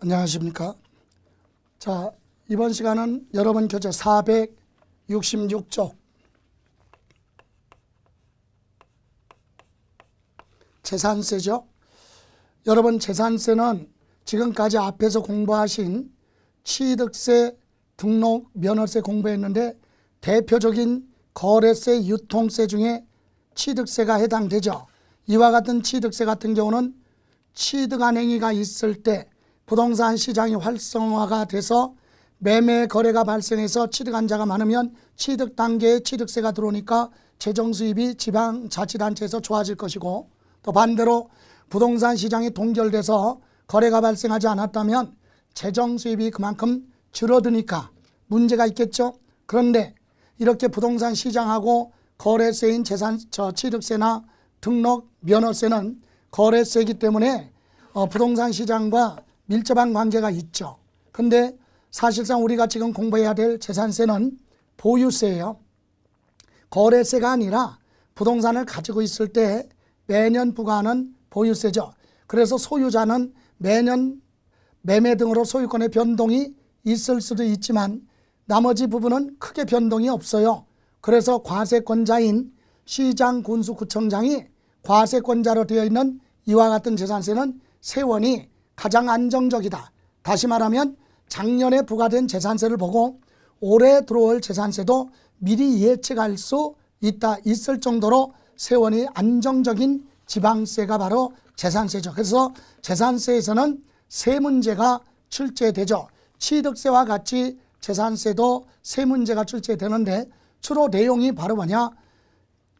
안녕하십니까. 자, 이번 시간은 여러분 교재 466쪽 재산세죠. 여러분 재산세는 지금까지 앞에서 공부하신 취득세, 등록, 면허세 공부했는데 대표적인 거래세, 유통세 중에 취득세가 해당되죠. 이와 같은 취득세 같은 경우는 취득한 행위가 있을 때 부동산 시장이 활성화가 돼서 매매 거래가 발생해서 취득한 자가 많으면 취득 단계에 취득세가 들어오니까 재정 수입이 지방자치단체에서 좋아질 것이고, 또 반대로 부동산 시장이 동결돼서 거래가 발생하지 않았다면 재정 수입이 그만큼 줄어드니까 문제가 있겠죠. 그런데 이렇게 부동산 시장하고 거래세인 취득세나 등록, 면허세는 거래세이기 때문에 부동산 시장과 밀접한 관계가 있죠. 근데 사실상 우리가 지금 공부해야 될 재산세는 보유세예요. 거래세가 아니라 부동산을 가지고 있을 때 매년 부과하는 보유세죠. 그래서 소유자는 매년 매매 등으로 소유권의 변동이 있을 수도 있지만 나머지 부분은 크게 변동이 없어요. 그래서 과세권자인 시장, 군수, 구청장이 과세권자로 되어 있는 이와 같은 재산세는 세원이 가장 안정적이다. 다시 말하면 작년에 부과된 재산세를 보고 올해 들어올 재산세도 미리 예측할 수 있을 정도로 세원이 안정적인 지방세가 바로 재산세죠. 그래서 재산세에서는 세 문제가 출제되죠. 취득세와 같이 재산세도 세 문제가 출제되는데 주로 내용이 바로 뭐냐?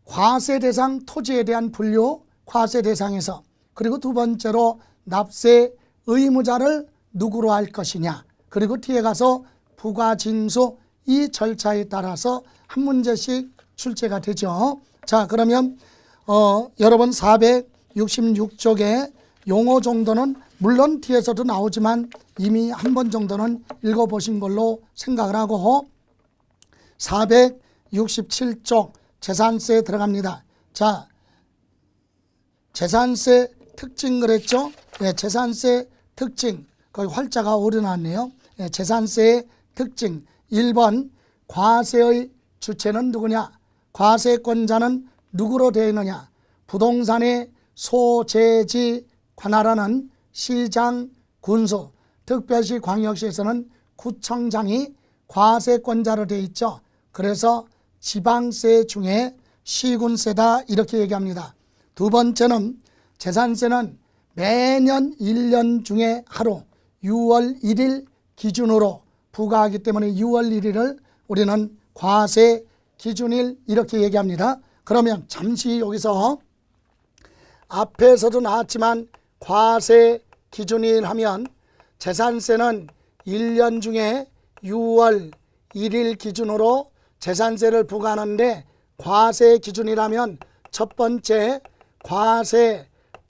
과세 대상 토지에 대한 분류, 과세 대상에서, 그리고 두 번째로 납세 의무자를 누구로 할 것이냐, 그리고 뒤에 가서 부과징수, 이 절차에 따라서 한 문제씩 출제가 되죠. 자, 그러면 여러분 466쪽의 용어 정도는 물론 뒤에서도 나오지만 이미 한 번 정도는 읽어보신 걸로 생각을 하고 467쪽 재산세에 들어갑니다. 자, 재산세 특징 그랬죠? 네, 재산세 특징, 거기 활자가 오려놨네요. 네, 재산세의 특징 1번, 과세의 주체는 누구냐? 과세권자는 누구로 되어 있느냐? 부동산의 소재지 관할하는 시장, 군수, 특별시, 광역시에서는 구청장이 과세권자로 되어 있죠. 그래서 지방세 중에 시군세다 이렇게 얘기합니다. 두 번째는 재산세는 매년 1년 중에 하루 6월 1일 기준으로 부과하기 때문에 6월 1일을 우리는 과세 기준일 이렇게 얘기합니다. 그러면 잠시 여기서 앞에서도 나왔지만 과세 기준일 하면 재산세는 1년 중에 6월 1일 기준으로 재산세를 부과하는데 과세 기준이라면 첫 번째 과세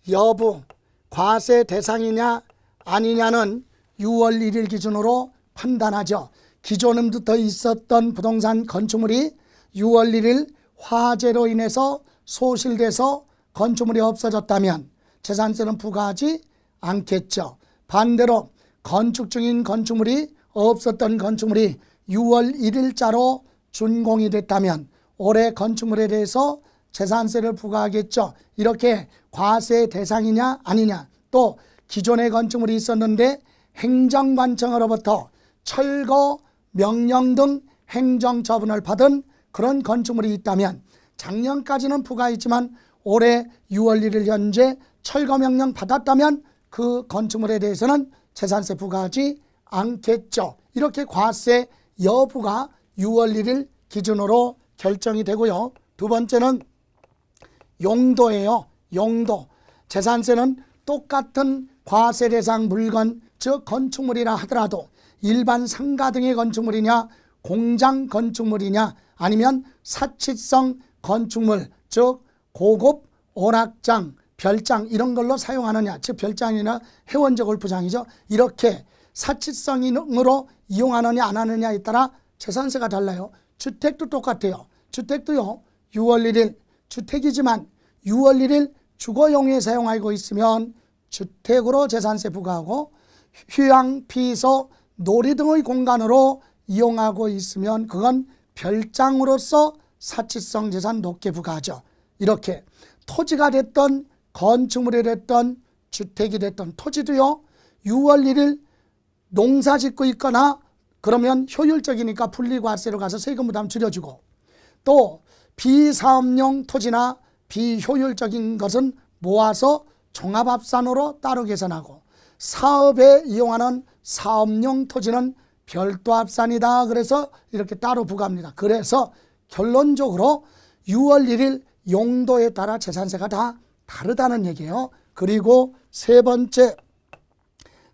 여부, 과세 대상이냐 아니냐는 6월 1일 기준으로 판단하죠. 기존부터 있었던 부동산 건축물이 6월 1일 화재로 인해서 소실돼서 건축물이 없어졌다면 재산세는 부과하지 않겠죠. 반대로 건축 중인 건축물이 없었던 건축물이 6월 1일자로 준공이 됐다면 올해 건축물에 대해서 재산세를 부과하겠죠. 이렇게 과세 대상이냐 아니냐, 또 기존의 건축물이 있었는데 행정관청으로부터 철거, 명령 등 행정처분을 받은 그런 건축물이 있다면 작년까지는 부과했지만 올해 6월 1일 현재 철거 명령 받았다면 그 건축물에 대해서는 재산세 부과하지 않겠죠. 이렇게 과세 여부가 6월 1일 기준으로 결정이 되고요. 두 번째는 용도예요. 용도. 재산세는 똑같은 과세 대상 물건, 즉 건축물이라 하더라도 일반 상가 등의 건축물이냐, 공장 건축물이냐, 아니면 사치성 건축물, 즉 고급 오락장, 별장 이런 걸로 사용하느냐, 즉 별장이나 해원제 골프장이죠. 이렇게 사치성으로 이용하느냐 안 하느냐에 따라 재산세가 달라요. 주택도 똑같아요. 주택도요 6월 1일 주택이지만 6월 1일 주거용에 사용하고 있으면 주택으로 재산세 부과하고 휴양, 피서, 놀이 등의 공간으로 이용하고 있으면 그건 별장으로서 사치성 재산 높게 부과하죠. 이렇게 토지가 됐던 건축물이 됐던 주택이 됐던 토지도요, 6월 1일 농사 짓고 있거나 그러면 효율적이니까 분리과세로 가서 세금 부담 줄여주고, 또 비사업용 토지나 비효율적인 것은 모아서 종합합산으로 따로 계산하고, 사업에 이용하는 사업용 토지는 별도 합산이다. 그래서 이렇게 따로 부과합니다. 그래서 결론적으로 6월 1일 용도에 따라 재산세가 다 다르다는 얘기예요. 그리고 세 번째,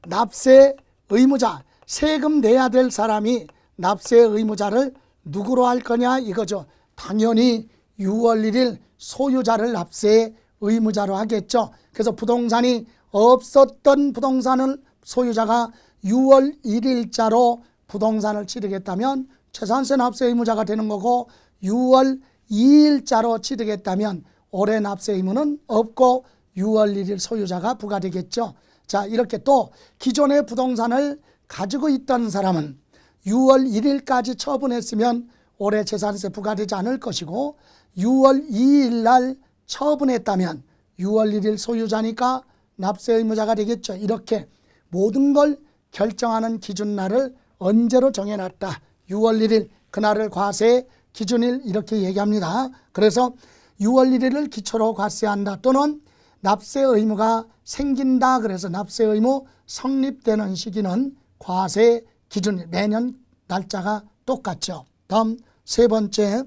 납세 의무자, 세금 내야 될 사람이 납세 의무자를 누구로 할 거냐 이거죠. 당연히 6월 1일 소유자를 납세 의무자로 하겠죠. 그래서 부동산이 없었던 부동산을 소유자가 6월 1일자로 부동산을 취득했다면 재산세 납세 의무자가 되는 거고, 6월 2일자로 취득했다면 올해 납세 의무는 없고 6월 1일 소유자가 부과되겠죠. 자, 이렇게 또 기존의 부동산을 가지고 있던 사람은 6월 1일까지 처분했으면 올해 재산세 부과되지 않을 것이고, 6월 2일 날 처분했다면 6월 1일 소유자니까 납세 의무자가 되겠죠. 이렇게 모든 걸 결정하는 기준날을 언제로 정해놨다. 6월 1일 그날을 과세 기준일 이렇게 얘기합니다. 그래서 6월 1일을 기초로 과세한다, 또는 납세 의무가 생긴다. 그래서 납세 의무 성립되는 시기는 과세 기준일, 매년 날짜가 똑같죠. 다음 세 번째,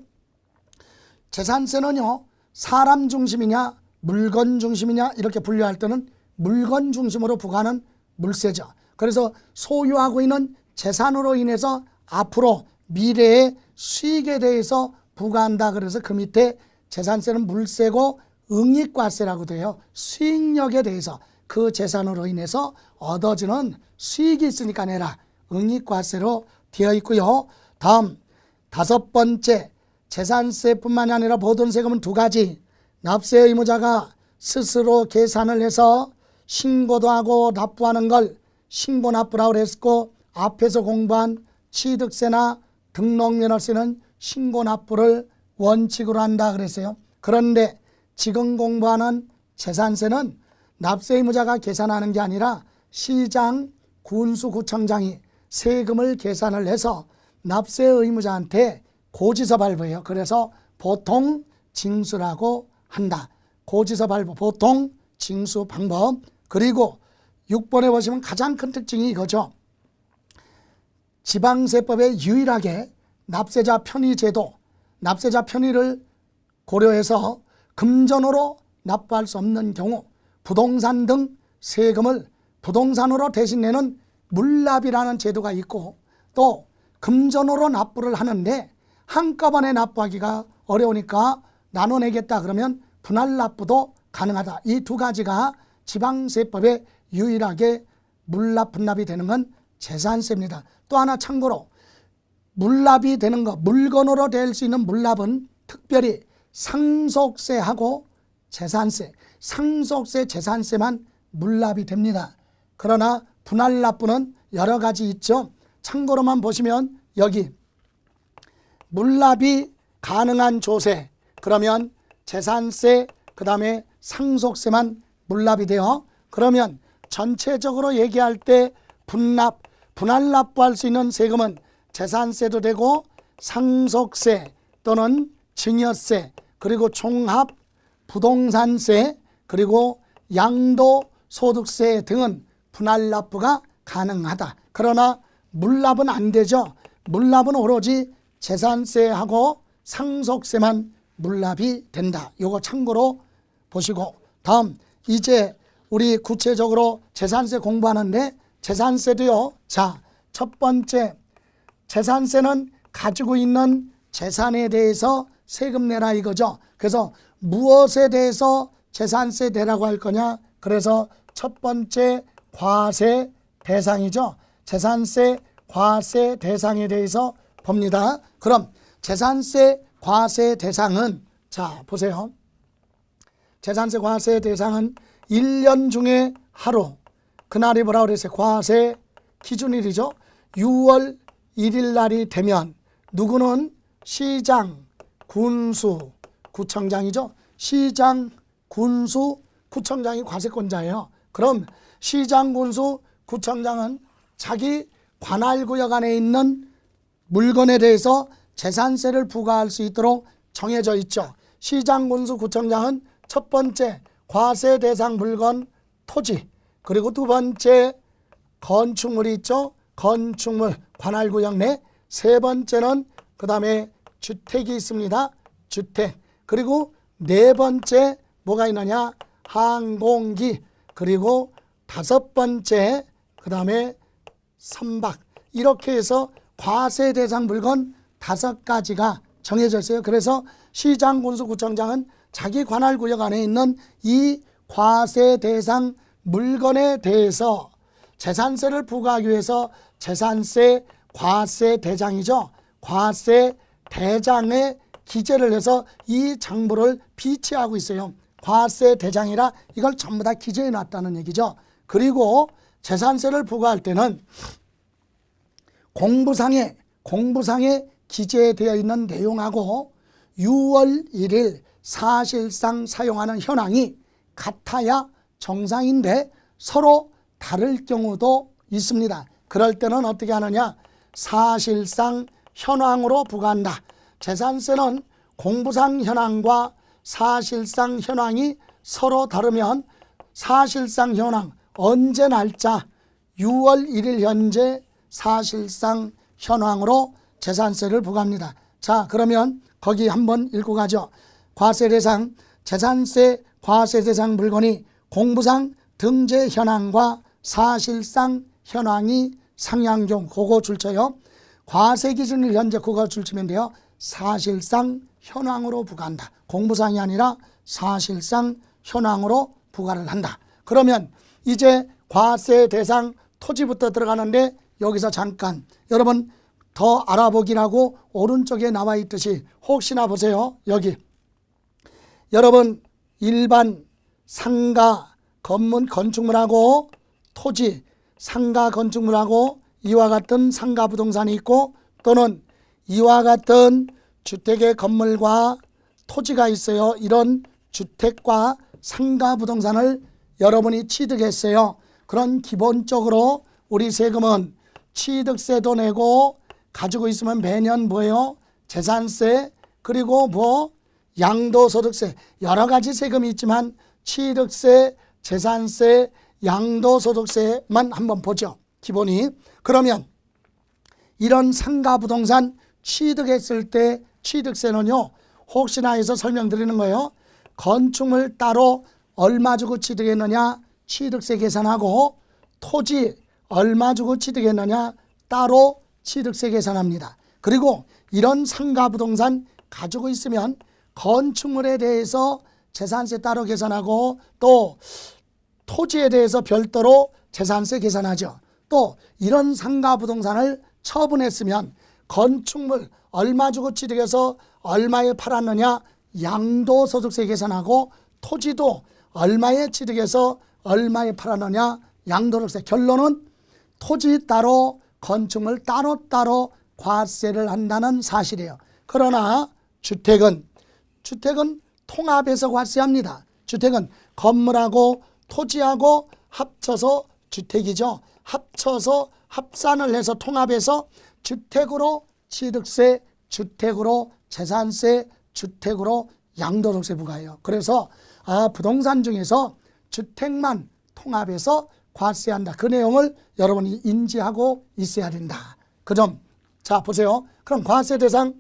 재산세는요, 사람 중심이냐 물건 중심이냐 이렇게 분류할 때는 물건 중심으로 부과하는 물세죠. 그래서 소유하고 있는 재산으로 인해서 앞으로 미래의 수익에 대해서 부과한다. 그래서 그 밑에 재산세는 물세고 응익과세라고 돼요. 수익력에 대해서 그 재산으로 인해서 얻어지는 수익이 있으니까 내라, 응익과세로 되어 있고요. 다음 다섯 번째, 재산세뿐만이 아니라 모든 세금은 두 가지. 납세 의무자가 스스로 계산을 해서 신고도 하고 납부하는 걸 신고 납부라고 했고, 앞에서 공부한 취득세나 등록면허세는 신고 납부를 원칙으로 한다 그랬어요. 그런데 지금 공부하는 재산세는 납세 의무자가 계산하는 게 아니라 시장, 군수, 구청장이 세금을 계산을 해서 납세 의무자한테 고지서 발부해요. 그래서 보통 징수라고 한다. 고지서 발부, 보통 징수 방법. 그리고 6번에 보시면 가장 큰 특징이 이거죠. 지방세법에 유일하게 납세자 편의 제도, 납세자 편의를 고려해서 금전으로 납부할 수 없는 경우 부동산 등 세금을 부동산으로 대신 내는 물납이라는 제도가 있고, 또 금전으로 납부를 하는데 한꺼번에 납부하기가 어려우니까 나눠내겠다 그러면 분할 납부도 가능하다. 이 두 가지가 지방세법에 유일하게 물납 분납이 되는 건 재산세입니다. 또 하나 참고로 물납이 되는 거, 물건으로 될 수 있는 물납은 특별히 상속세하고 재산세, 상속세, 재산세만 물납이 됩니다. 그러나 분할 납부는 여러 가지 있죠. 참고로만 보시면 여기 물납이 가능한 조세, 그러면 재산세, 그 다음에 상속세만 물납이 돼요. 그러면 전체적으로 얘기할 때 분할 납부할 수 있는 세금은 재산세도 되고 상속세 또는 증여세, 그리고 종합 부동산세, 그리고 양도소득세 등은 분할 납부가 가능하다. 그러나 물납은 안 되죠. 물납은 오로지 재산세하고 상속세만 물납이 된다. 요거 참고로 보시고, 다음 이제 우리 구체적으로 재산세 공부하는데, 재산세도요. 자, 첫 번째, 재산세는 가지고 있는 재산에 대해서 세금 내라 이거죠. 그래서 무엇에 대해서 재산세 내라고 할 거냐? 그래서 첫 번째 과세 대상이죠. 재산세 과세 대상에 대해서 봅니다. 그럼 재산세 과세 대상은, 자 보세요. 재산세 과세 대상은 1년 중에 하루, 그날이 뭐라고 그랬어요? 과세 기준일이죠. 6월 1일 날이 되면 누구는 시장, 군수, 구청장이죠. 시장, 군수, 구청장이 과세권자예요. 그럼 시장, 군수, 구청장은 자기 관할구역 안에 있는 물건에 대해서 재산세를 부과할 수 있도록 정해져 있죠. 시장, 군수, 구청장은 첫 번째 과세 대상 물건 토지, 그리고 두 번째 건축물이 있죠. 건축물 관할구역 내. 세 번째는 그 다음에 주택이 있습니다. 주택. 그리고 네 번째 뭐가 있느냐? 항공기. 그리고 다섯 번째 그 다음에 선박. 이렇게 해서 과세 대상 물건 5가지가 정해져 있어요. 그래서 시장, 군수, 구청장은 자기 관할구역 안에 있는 이 과세 대상 물건에 대해서 재산세를 부과하기 위해서 재산세 과세 대장이죠. 과세 대장에 기재를 해서 이 장부를 비치하고 있어요. 과세 대장이라 이걸 전부 다 기재해 놨다는 얘기죠. 그리고 재산세를 부과할 때는 공부상에 기재되어 있는 내용하고 6월 1일 사실상 사용하는 현황이 같아야 정상인데 서로 다를 경우도 있습니다. 그럴 때는 어떻게 하느냐? 사실상 현황으로 부과한다. 재산세는 공부상 현황과 사실상 현황이 서로 다르면 사실상 현황 언제 날짜 6월 1일 현재 사실상 현황으로 재산세를 부과합니다. 자, 그러면 거기 한번 읽고 가죠. 과세대상 재산세 과세대상 물건이 공부상 등재 현황과 사실상 현황이 상이한 경우 그거 줄쳐요. 과세 기준일 현재 그거 줄치면 돼요. 사실상 현황으로 부과한다. 공부상이 아니라 사실상 현황으로 부과를 한다. 그러면 이제 과세 대상 토지부터 들어가는데 여기서 잠깐 여러분 더 알아보기라고 오른쪽에 나와 있듯이 혹시나 보세요. 여기 여러분 일반 상가 건축물하고 토지 상가 건축물하고 이와 같은 상가 부동산이 있고 또는 이와 같은 주택의 건물과 토지가 있어요. 이런 주택과 상가 부동산을 여러분이 취득했어요. 그런 기본적으로 우리 세금은 취득세도 내고 가지고 있으면 매년 뭐예요? 재산세 그리고 뭐 양도소득세 여러 가지 세금이 있지만 취득세, 재산세, 양도소득세만 한번 보죠. 기본이. 그러면 이런 상가 부동산 취득했을 때 취득세는요. 혹시나 해서 설명드리는 거예요. 건축물 따로 얼마 주고 취득했느냐 취득세 계산하고 토지 얼마 주고 취득했느냐 따로 취득세 계산합니다. 그리고 이런 상가 부동산 가지고 있으면 건축물에 대해서 재산세 따로 계산하고 또 토지에 대해서 별도로 재산세 계산하죠. 또 이런 상가 부동산을 처분했으면 건축물 얼마 주고 취득해서 얼마에 팔았느냐 양도소득세 계산하고 토지도 얼마에 취득해서 얼마에 팔았느냐 양도소득세. 결론은 토지 따로 건축물 따로따로 과세를 한다는 사실이에요. 그러나 주택은 통합해서 과세합니다. 주택은 건물하고 토지하고 합쳐서 주택이죠. 합쳐서 합산을 해서 통합해서 주택으로 취득세, 주택으로 재산세, 주택으로 양도소득세 부과해요. 그래서 부동산 중에서 주택만 통합해서 과세한다. 그 내용을 여러분이 인지하고 있어야 된다. 그 점. 자, 보세요. 그럼 과세 대상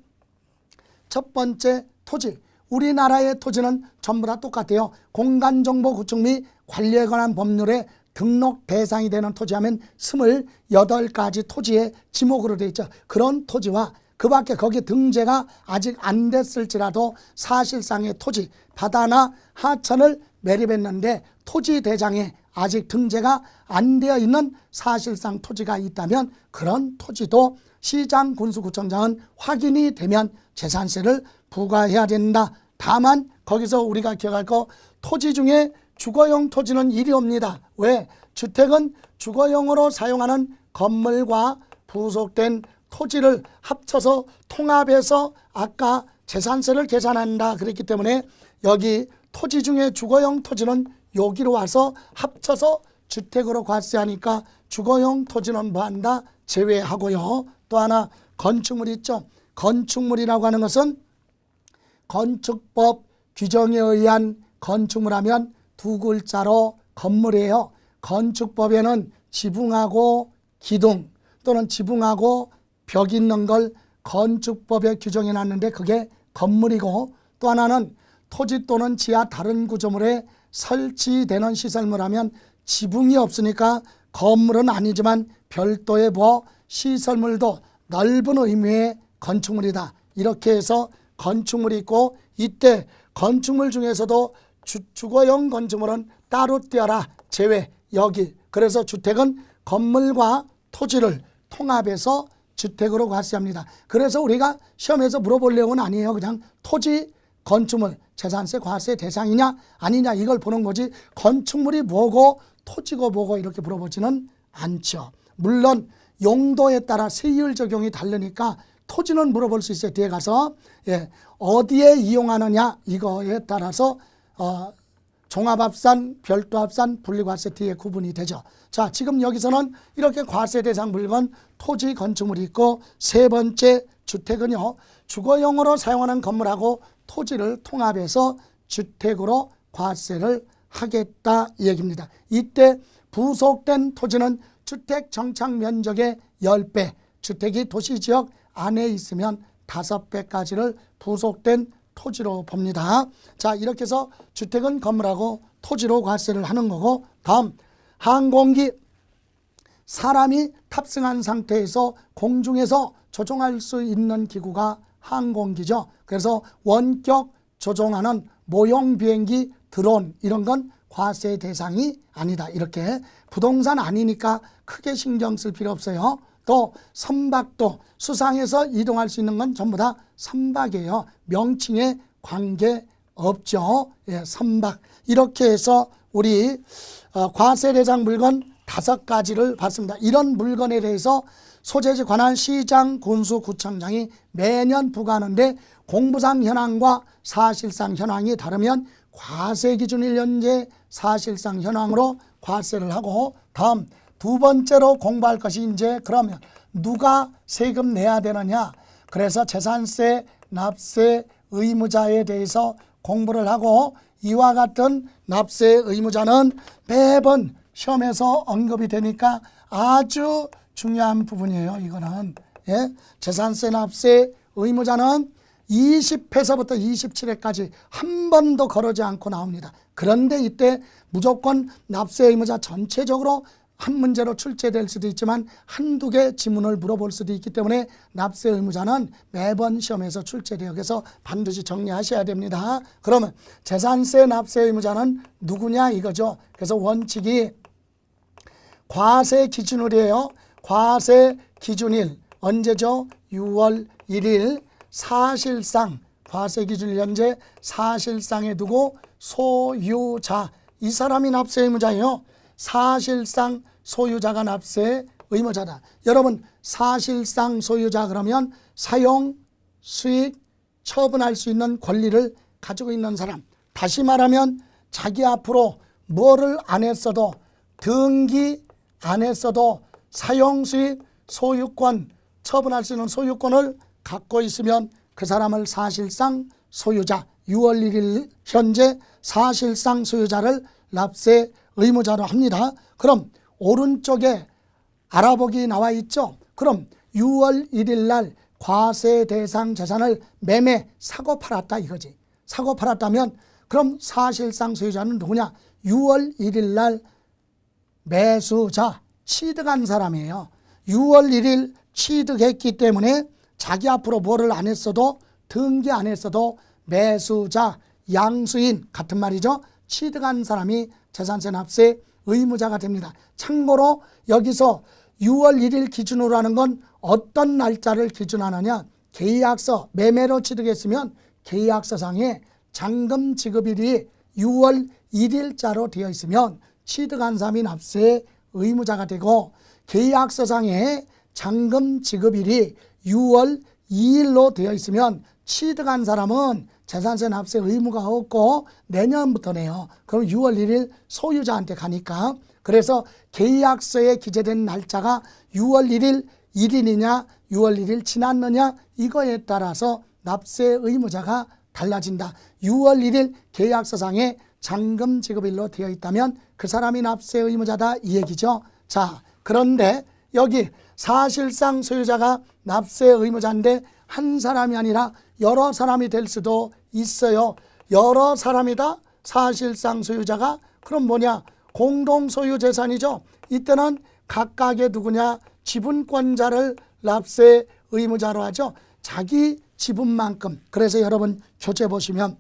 첫 번째 토지. 우리나라의 토지는 전부 다 똑같아요. 공간정보구축 및 관리에 관한 법률에 등록 대상이 되는 토지하면 28가지 토지의 지목으로 되어 있죠. 그런 토지와 그 밖에 거기에 등재가 아직 안 됐을지라도 사실상의 토지, 바다나 하천을 매립했는데 토지 대장에 아직 등재가 안 되어 있는 사실상 토지가 있다면 그런 토지도 시장, 군수, 구청장은 확인이 되면 재산세를 부과해야 된다. 다만 거기서 우리가 기억할 거 토지 중에 주거용 토지는 이리 옵니다. 왜? 주택은 주거용으로 사용하는 건물과 부속된 토지를 합쳐서 통합해서 아까 재산세를 계산한다 그랬기 때문에 여기 토지 중에 주거용 토지는 여기로 와서 합쳐서 주택으로 과세하니까 주거용 토지는 뭐한다? 제외하고요. 또 하나 건축물 있죠. 건축물이라고 하는 것은 건축법 규정에 의한 건축물 하면 두 글자로 건물이에요. 건축법에는 지붕하고 기둥 또는 지붕하고 벽 있는 걸 건축법에 규정해 놨는데 그게 건물이고, 또 하나는 토지 또는 지하 다른 구조물에 설치되는 시설물 하면 지붕이 없으니까 건물은 아니지만 별도의 시설물도 넓은 의미의 건축물이다. 이렇게 해서 건축물이 있고, 이때 건축물 중에서도 주거용 건축물은 따로 떼어라 제외 여기. 그래서 주택은 건물과 토지를 통합해서 주택으로 과세합니다. 그래서 우리가 시험에서 물어볼 내용은 아니에요. 그냥 토지, 건축물, 재산세 과세 대상이냐 아니냐 이걸 보는 거지, 건축물이 뭐고 토지고 뭐고 이렇게 물어보지는 않죠. 물론 용도에 따라 세율 적용이 다르니까 토지는 물어볼 수 있어요. 뒤에 가서 어디에 이용하느냐 이거에 따라서 종합합산, 별도합산, 분리과세 뒤에 구분이 되죠. 자, 지금 여기서는 이렇게 과세 대상 물건 토지, 건축물이 있고, 세 번째 주택은요, 주거용으로 사용하는 건물하고 토지를 통합해서 주택으로 과세를 하겠다 이 얘기입니다. 이때 부속된 토지는 주택 정착 면적의 10배, 주택이 도시지역 안에 있으면 5배까지를 부속된 토지로 봅니다. 자, 이렇게 해서 주택은 건물하고 토지로 과세를 하는 거고, 다음 항공기, 사람이 탑승한 상태에서 공중에서 조종할 수 있는 기구가 항공기죠. 그래서 원격 조종하는 모형 비행기, 드론 이런 건 과세 대상이 아니다. 이렇게 부동산 아니니까 크게 신경 쓸 필요 없어요. 또 선박도 수상해서 이동할 수 있는 건 전부 다 선박이에요. 명칭에 관계없죠. 선박. 이렇게 해서 우리 과세 대상 물건 5가지를 봤습니다. 이런 물건에 대해서 소재지 관할 시장, 군수, 구청장이 매년 부과하는데 공부상 현황과 사실상 현황이 다르면 과세 기준일 현재 사실상 현황으로 과세를 하고, 다음 두 번째로 공부할 것이 이제 그러면 누가 세금 내야 되느냐. 그래서 재산세, 납세, 의무자에 대해서 공부를 하고, 이와 같은 납세 의무자는 매번 시험에서 언급이 되니까 아주 중요한 부분이에요. 이거는 재산세, 납세 의무자는 20회서부터 27회까지 한 번도 거르지 않고 나옵니다. 그런데 이때 무조건 납세 의무자 전체적으로 한 문제로 출제될 수도 있지만 한두 개 지문을 물어볼 수도 있기 때문에 납세 의무자는 매번 시험에서 출제돼요. 그래서 반드시 정리하셔야 됩니다. 그러면 재산세 납세 의무자는 누구냐 이거죠. 그래서 원칙이 과세 기준일이에요. 과세 기준일 언제죠? 6월 1일. 사실상 과세 기준일 현재 사실상에 두고 소유자, 이 사람이 납세 의무자예요. 사실상 소유자가 납세 의무자다. 여러분 사실상 소유자 그러면 사용, 수익, 처분할 수 있는 권리를 가지고 있는 사람. 다시 말하면 자기 앞으로 뭐를 안 했어도, 등기 안 했어도 사용, 수익, 소유권, 처분할 수 있는 소유권을 갖고 있으면 그 사람을 사실상 소유자, 6월 1일 현재 사실상 소유자를 납세 의무자로 합니다. 그럼 오른쪽에 알아보기 나와 있죠. 그럼 6월 1일 날 과세 대상 재산을 매매, 사고 팔았다 이거지. 사고 팔았다면 그럼 사실상 소유자는 누구냐? 6월 1일 날 매수자, 취득한 사람이에요. 6월 1일 취득했기 때문에 자기 앞으로 뭐를 안 했어도, 등기 안 했어도 매수자, 양수인 같은 말이죠. 취득한 사람이 재산세 납세 의무자가 됩니다. 참고로 여기서 6월 1일 기준으로 하는 건 어떤 날짜를 기준하느냐. 계약서, 매매로 취득했으면 계약서상에 잔금 지급일이 6월 1일자로 되어 있으면 취득한 사람이 납세 의무자가 되고, 계약서상의 잔금 지급일이 6월 2일로 되어 있으면 취득한 사람은 재산세 납세 의무가 없고 내년부터네요. 그럼 6월 1일 소유자한테 가니까, 그래서 계약서에 기재된 날짜가 6월 1일 1일이냐 6월 1일 지났느냐 이거에 따라서 납세 의무자가 달라진다. 6월 1일 계약서상에 잔금 지급일로 되어 있다면 그 사람이 납세 의무자다 이 얘기죠. 자, 그런데 여기 사실상 소유자가 납세 의무자인데 한 사람이 아니라 여러 사람이 될 수도 있어요. 여러 사람이다 사실상 소유자가. 그럼 뭐냐, 공동소유 재산이죠. 이때는 각각의 누구냐, 지분권자를 납세 의무자로 하죠. 자기 지분만큼. 그래서 여러분 교재 보시면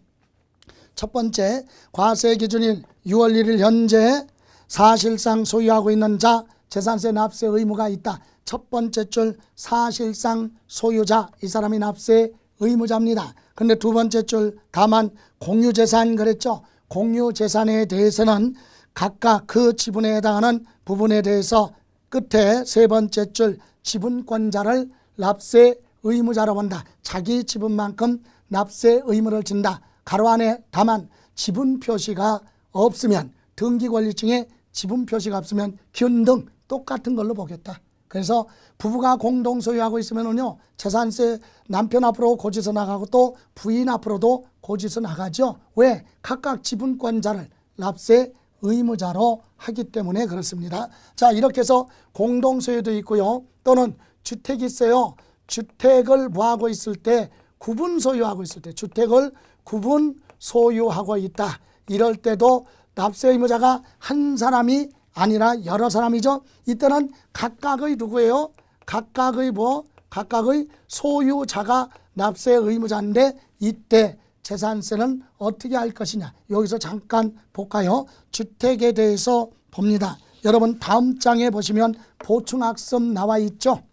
첫 번째, 과세 기준일 6월 1일 현재 사실상 소유하고 있는 자 재산세 납세 의무가 있다. 첫 번째 줄 사실상 소유자, 이 사람이 납세 의무자입니다. 그런데 두 번째 줄 다만 공유재산 그랬죠. 공유재산에 대해서는 각각 그 지분에 해당하는 부분에 대해서 끝에 세 번째 줄 지분권자를 납세 의무자로 본다. 자기 지분만큼 납세 의무를 진다. 가로 안에 다만 지분 표시가 없으면, 등기권리증에 지분 표시가 없으면 균등 똑같은 걸로 보겠다. 그래서 부부가 공동 소유하고 있으면요, 재산세 남편 앞으로 고지서 나가고 또 부인 앞으로도 고지서 나가죠. 왜? 각각 지분권자를 납세 의무자로 하기 때문에 그렇습니다. 자, 이렇게 해서 공동 소유도 있고요. 또는 주택이 있어요. 주택을 뭐하고 있을 때, 구분 소유하고 있을 때, 주택을 구분 소유하고 있다. 이럴 때도 납세 의무자가 한 사람이 아니라 여러 사람이죠. 이때는 각각의 누구예요? 각각의 소유자가 납세 의무자인데, 이때 재산세는 어떻게 할 것이냐. 여기서 잠깐 볼까요? 주택에 대해서 봅니다. 여러분 다음 장에 보시면 보충학습 나와 있죠.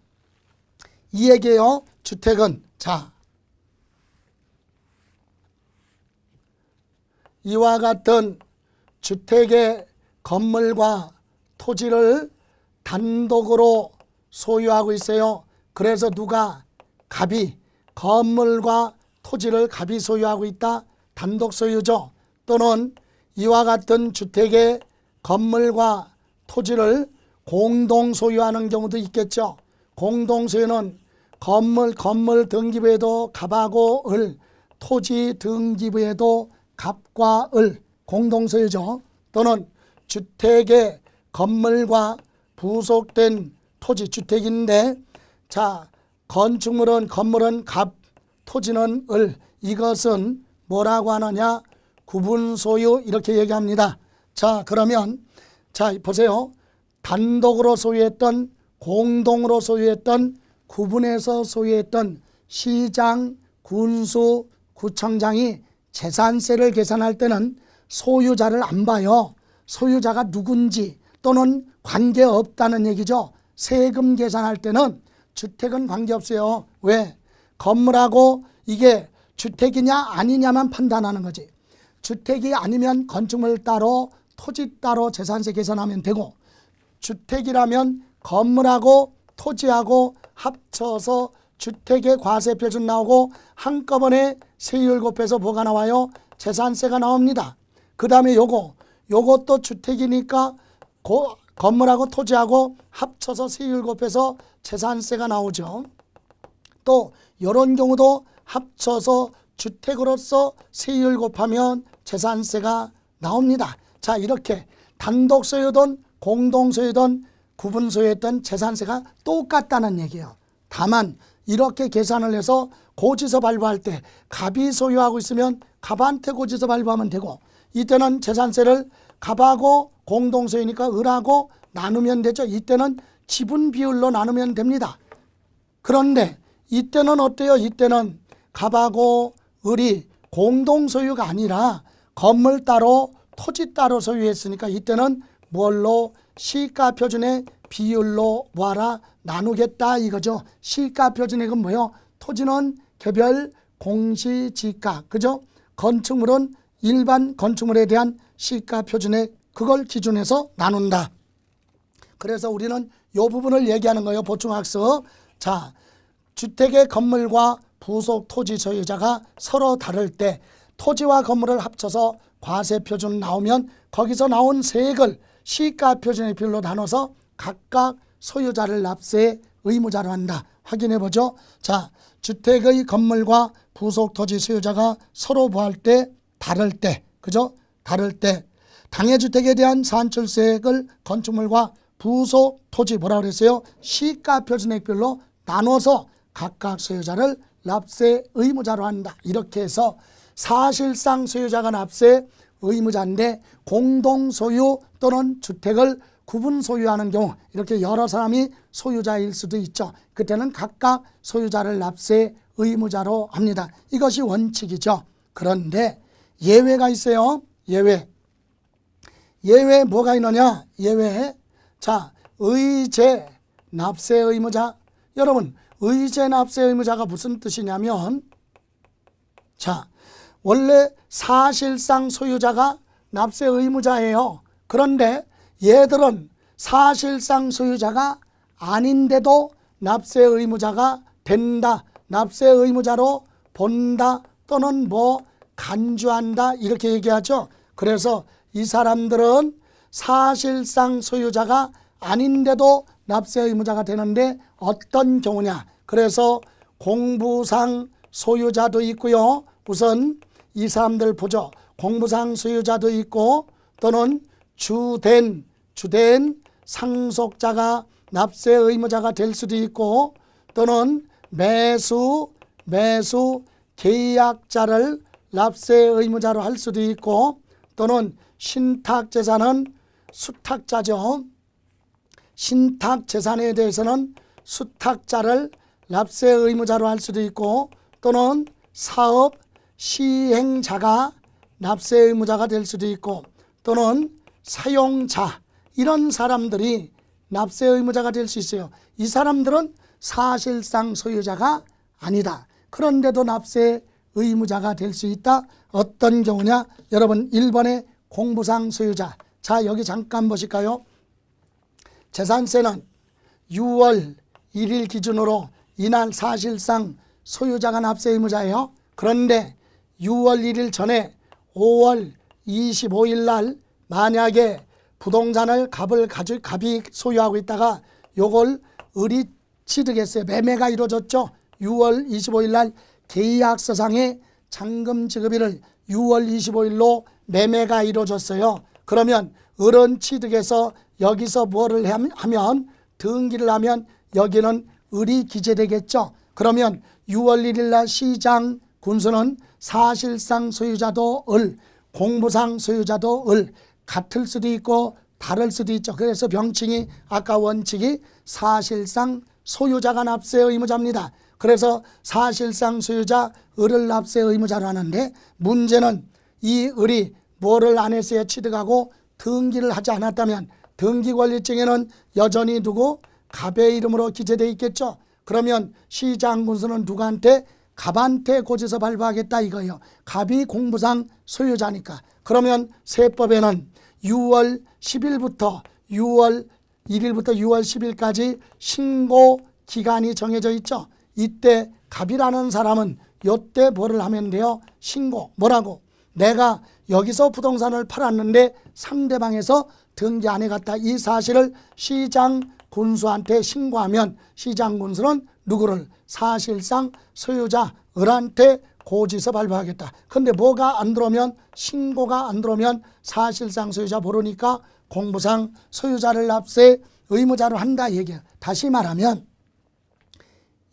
이 얘기예요. 주택은, 자, 이와 같은 주택의 건물과 토지를 단독으로 소유하고 있어요. 그래서 누가, 갑이 건물과 토지를 갑이 소유하고 있다. 단독 소유죠. 또는 이와 같은 주택의 건물과 토지를 공동 소유하는 경우도 있겠죠. 공동 소유는 건물 등기부에도 갑하고 을, 토지 등기부에도 갑과 을, 공동 소유죠. 또는 주택의 건물과 부속된 토지, 주택인데, 자, 건물은 갑, 토지는 을, 이것은 뭐라고 하느냐, 구분 소유 이렇게 얘기합니다. 자, 그러면 자 보세요. 단독으로 소유했던, 공동으로 소유했던, 구분해서 소유했던 시장, 군수, 구청장이 재산세를 계산할 때는 소유자를 안 봐요. 소유자가 누군지 또는 관계없다는 얘기죠. 세금 계산할 때는 주택은 관계없어요. 왜? 건물하고 이게 주택이냐 아니냐만 판단하는 거지. 주택이 아니면 건축물 따로 토지 따로 재산세 계산하면 되고, 주택이라면 건물하고 토지하고 합쳐서 주택의 과세표준 나오고 한꺼번에 세율 곱해서 뭐가 나와요? 재산세가 나옵니다. 그 다음에 요것도 주택이니까 건물하고 토지하고 합쳐서 세율 곱해서 재산세가 나오죠. 또 이런 경우도 합쳐서 주택으로서 세율 곱하면 재산세가 나옵니다. 자, 이렇게 단독 소유든 공동 소유든 구분 소유했던 재산세가 똑같다는 얘기예요. 다만 이렇게 계산을 해서 고지서 발부할 때 갑이 소유하고 있으면 갑한테 고지서 발부하면 되고, 이때는 재산세를 갑하고 공동 소유니까 을하고 나누면 되죠. 이때는 지분 비율로 나누면 됩니다. 그런데 이때는 어때요? 이때는 갑하고 을이 공동 소유가 아니라 건물 따로 토지 따로 소유했으니까 이때는 뭘로? 시가표준의 비율로 뭐하라? 나누겠다 이거죠. 시가표준액은 뭐요? 토지는 개별 공시지가, 그죠? 건축물은 일반 건축물에 대한 시가 표준액 그걸 기준해서 나눈다. 그래서 우리는 이 부분을 얘기하는 거예요. 보충학습. 자, 주택의 건물과 부속 토지 소유자가 서로 다를 때 토지와 건물을 합쳐서 과세 표준 나오면 거기서 나온 세액을 시가 표준의 비율로 나눠서 각각 소유자를 납세 의무자로 한다. 확인해 보죠. 자, 주택의 건물과 부속 토지 소유자가 서로 뭐할 때 다를 때, 그죠? 다를 때 당해주택에 대한 산출세액을 건축물과 부속 토지 뭐라 그랬어요? 시가 표준액별로 나눠서 각각 소유자를 납세 의무자로 한다. 이렇게 해서 사실상 소유자가 납세 의무자인데 공동소유 또는 주택을 구분 소유하는 경우 이렇게 여러 사람이 소유자일 수도 있죠. 그때는 각각 소유자를 납세 의무자로 합니다. 이것이 원칙이죠. 그런데 예외가 있어요. 예외 뭐가 있느냐? 예외. 자, 의제 납세 의무자. 여러분, 의제 납세 의무자가 무슨 뜻이냐면, 자, 원래 사실상 소유자가 납세 의무자예요. 그런데 얘들은 사실상 소유자가 아닌데도 납세 의무자가 된다. 납세 의무자로 본다. 또는 뭐 간주한다. 이렇게 얘기하죠. 그래서 이 사람들은 사실상 소유자가 아닌데도 납세 의무자가 되는데 어떤 경우냐. 그래서 공부상 소유자도 있고요. 우선 이 사람들 보죠. 공부상 소유자도 있고 또는 주된 상속자가 납세 의무자가 될 수도 있고 또는 매수 계약자를 납세 의무자로 할 수도 있고 또는 신탁재산은 수탁자죠. 신탁재산에 대해서는 수탁자를 납세 의무자로 할 수도 있고 또는 사업 시행자가 납세 의무자가 될 수도 있고 또는 사용자 이런 사람들이 납세 의무자가 될 수 있어요. 이 사람들은 사실상 소유자가 아니다. 그런데도 납세 의무자가 될 수 있다. 어떤 경우냐? 여러분 1번의 공부상 소유자. 자, 여기 잠깐 보실까요? 재산세는 6월 1일 기준으로 이날 사실상 소유자가 납세 의무자예요. 그런데 6월 1일 전에 5월 25일 날 만약에 부동산을 갑이 소유하고 있다가 요걸 을이 취득했어요. 매매가 이루어졌죠. 6월 25일 날 계약서상의 잔금 지급일을 6월 25일로 매매가 이루어졌어요. 그러면 을은 취득해서 여기서 뭐를 하면 등기를 하면 여기는 을이 기재되겠죠. 그러면 6월 1일 날 시장 군수는 사실상 소유자도 을, 공부상 소유자도 을, 같을 수도 있고 다를 수도 있죠. 그래서 병칭이 아까 원칙이 사실상 소유자가 납세 의무자입니다. 그래서 사실상 소유자 을을 납세 의무자로 하는데 문제는 이 을이 뭐를 안 했어야 취득하고 등기를 하지 않았다면 등기권리증에는 여전히 두고 갑의 이름으로 기재되어 있겠죠. 그러면 시장군수는 누구한테? 갑한테 고지서 발부하겠다 이거예요. 갑이 공부상 소유자니까. 그러면 세법에는 6월 10일부터 6월 10일까지 신고 기간이 정해져 있죠. 이때 갑이라는 사람은 이때 뭐를 하면 돼요? 신고. 뭐라고? 내가 여기서 부동산을 팔았는데 상대방에서 등기 안 해갔다. 이 사실을 시장군수한테 신고하면 시장군수는 누구를? 사실상 소유자 을한테 고지서 발부하겠다. 근데 뭐가 안 들어오면, 신고가 안 들어오면 사실상 소유자 모르니까 공부상 소유자를 납세 의무자로 한다 얘기예요. 다시 말하면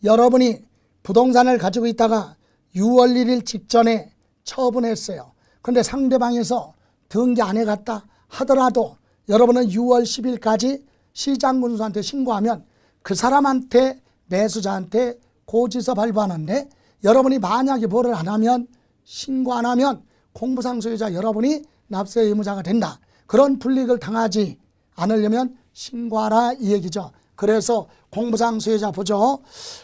여러분이 부동산을 가지고 있다가 6월 1일 직전에 처분했어요. 그런데 상대방에서 등기 안 해갔다 하더라도 여러분은 6월 10일까지 시장군수한테 신고하면 그 사람한테, 매수자한테 고지서 발부하는데 여러분이 만약에 뭐를 안 하면, 신고 안 하면 공부상 소유자 여러분이 납세 의무자가 된다. 그런 불이익을 당하지 않으려면 신고하라 이 얘기죠. 그래서 공부상 소유자 보죠.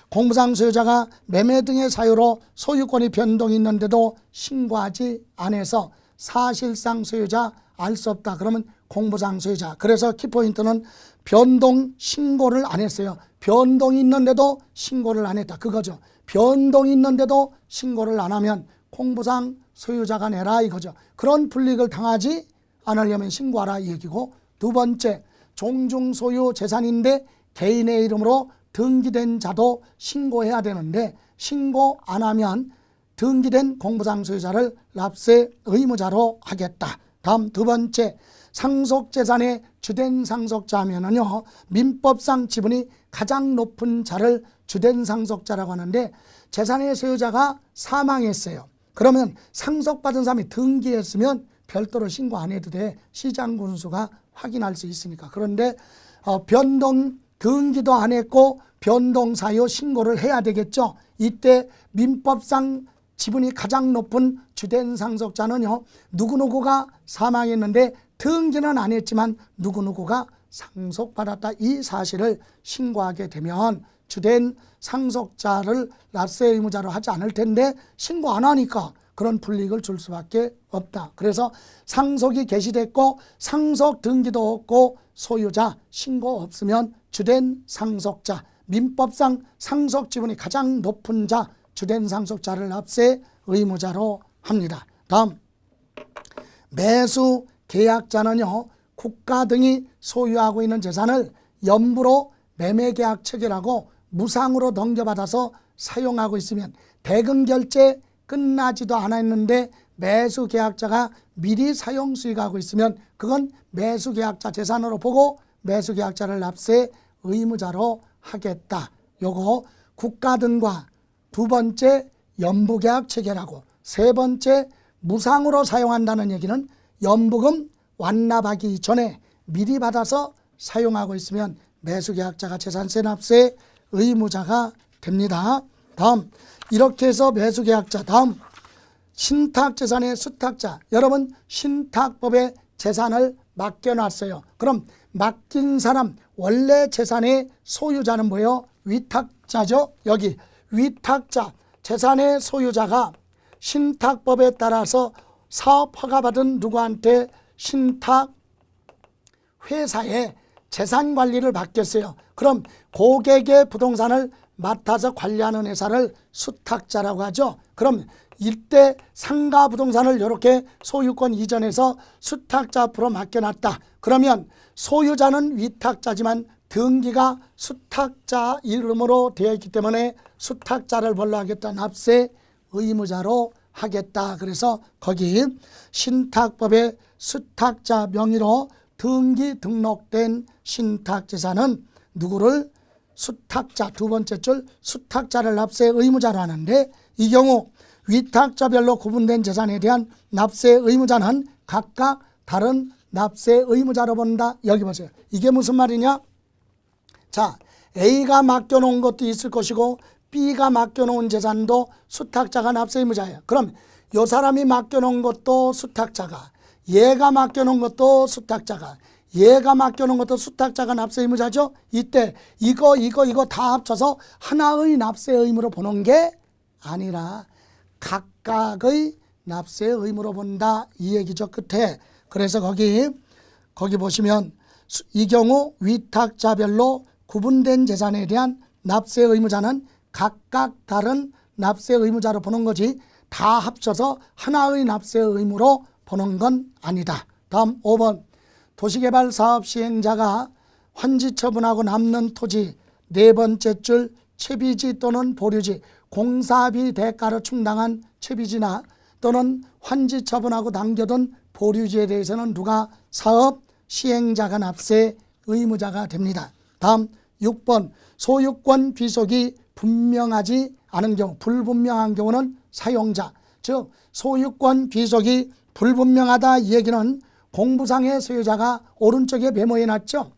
공부상 소유자가 매매 등의 사유로 소유권이 변동이 있는데도 신고하지 않아서 사실상 소유자 알 수 없다. 그러면 공부상 소유자. 그래서 키포인트는 변동 신고를 안 했어요. 변동이 있는데도 신고를 안 했다. 그거죠. 변동이 있는데도 신고를 안 하면 공부상 소유자가 내라 이거죠. 그런 불이익을 당하지 않으려면 신고하라 이 얘기고, 두 번째, 종중소유 재산인데 개인의 이름으로 등기된 자도 신고해야 되는데 신고 안 하면 등기된 공부상 소유자를 납세 의무자로 하겠다. 다음 두 번째, 상속재산의 주된 상속자 하면은요, 민법상 지분이 가장 높은 자를 주된 상속자라고 하는데, 재산의 소유자가 사망했어요. 그러면 상속받은 사람이 등기했으면 별도로 신고 안 해도 돼. 시장군수가 확인할 수 있으니까. 그런데 변동 등기도 안 했고 변동 사유 신고를 해야 되겠죠. 이때 민법상 지분이 가장 높은 주된 상속자는요, 누구누구가 사망했는데 등기는 안 했지만 누구누구가 상속받았다 이 사실을 신고하게 되면 주된 상속자를 납세 의무자로 하지 않을 텐데 신고 안 하니까 그런 불이익을 줄 수밖에 없다. 그래서 상속이 개시됐고 상속 등기도 없고 소유자 신고 없으면 주된 상속자, 민법상 상속 지분이 가장 높은 자 주된 상속자를 납세 의무자로 합니다. 다음, 매수 계약자는요, 국가 등이 소유하고 있는 재산을 연부로 매매계약 체결하고 무상으로 넘겨받아서 사용하고 있으면 대금 결제 끝나지도 않았는데 매수계약자가 미리 사용 수익하고 있으면 그건 매수계약자 재산으로 보고 매수계약자를 납세 의무자로 하겠다. 요거 국가 등과 두 번째 연부계약 체결하고 세 번째 무상으로 사용한다는 얘기는 연부금 완납하기 전에 미리 받아서 사용하고 있으면 매수계약자가 재산세 납세 의무자가 됩니다. 다음, 이렇게 해서 매수계약자, 다음 신탁재산의 수탁자. 여러분 신탁법에 재산을 맡겨놨어요. 그럼 맡긴 사람 원래 재산의 소유자는 뭐예요? 위탁자죠. 여기 위탁자, 재산의 소유자가 신탁법에 따라서 사업 허가받은 누구한테 신탁회사에 재산관리를 맡겼어요. 그럼 고객의 부동산을 맡아서 관리하는 회사를 수탁자라고 하죠. 그럼 이때 상가 부동산을 이렇게 소유권 이전해서 수탁자 앞으로 맡겨놨다. 그러면 소유자는 위탁자지만 등기가 수탁자 이름으로 되어 있기 때문에 수탁자를 뭘로 하겠다? 납세 의무자로 하겠다. 그래서 거기 신탁법의 수탁자 명의로 등기 등록된 신탁재산은 누구를? 수탁자, 두 번째 줄 수탁자를 납세 의무자로 하는데, 이 경우 위탁자별로 구분된 재산에 대한 납세 의무자는 각각 다른 납세 의무자로 본다. 여기 보세요. 이게 무슨 말이냐? 자, A가 맡겨놓은 것도 있을 것이고 B가 맡겨놓은 재산도 수탁자가 납세 의무자예요. 그럼 이 사람이 맡겨놓은 것도 수탁자가, 얘가 맡겨놓은 것도 수탁자가, 얘가 맡겨놓은 것도 수탁자가 납세 의무자죠. 이때 이거 다 합쳐서 하나의 납세 의무로 보는 게 아니라 각각의 납세 의무로 본다 이 얘기죠. 끝에. 그래서 거기 보시면 이 경우 위탁자별로 구분된 재산에 대한 납세 의무자는 각각 다른 납세 의무자로 보는 거지 다 합쳐서 하나의 납세 의무로 보는 건 아니다. 다음 5번, 도시개발 사업 시행자가 환지 처분하고 남는 토지 네 번째 줄 채비지 또는 보류지, 공사비 대가로 충당한 채비지나 또는 환지 처분하고 남겨둔 보류지에 대해서는 누가? 사업 시행자가 납세 의무자가 됩니다. 다음 6번, 소유권 귀속이 분명하지 않은 경우, 불분명한 경우는 사용자, 즉 소유권 귀속이 불분명하다 이 얘기는 공부상의 소유자가 오른쪽에 메모해 놨죠.